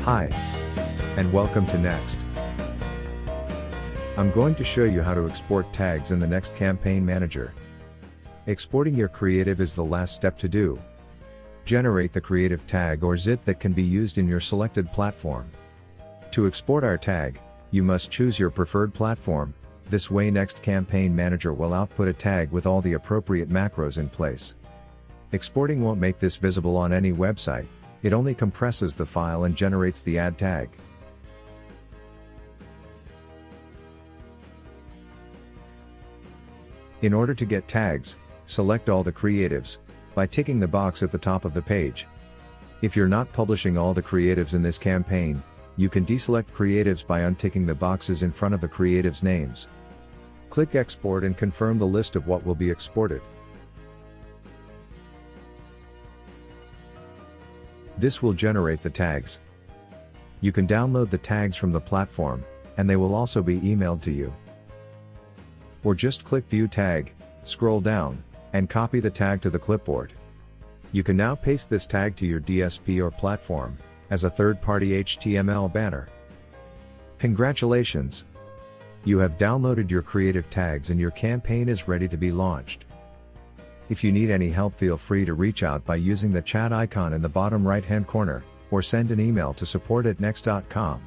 Hi, and welcome to Next. I'm going to show you how to export tags in the NEXD Campaign Manager. Exporting your creative is the last step to do. Generate the creative tag or zip that can be used in your selected platform. To export our tag, you must choose your preferred platform. This way NEXD Campaign Manager will output a tag with all the appropriate macros in place. Exporting won't make this visible on any website, it only compresses the file and generates the add tag. In order to get tags, select all the creatives by ticking the box at the top of the page. If you're not publishing all the creatives in this campaign, you can deselect creatives by unticking the boxes in front of the creatives' names. Click Export and confirm the list of what will be exported. This will generate the tags. You can download the tags from the platform, and they will also be emailed to you. Or just click View Tag, scroll down, and copy the tag to the clipboard. You can now paste this tag to your DSP or platform, as a third-party HTML banner. Congratulations! You have downloaded your creative tags and your campaign is ready to be launched. If you need any help, feel free to reach out by using the chat icon in the bottom right-hand corner, or send an email to support@next.com.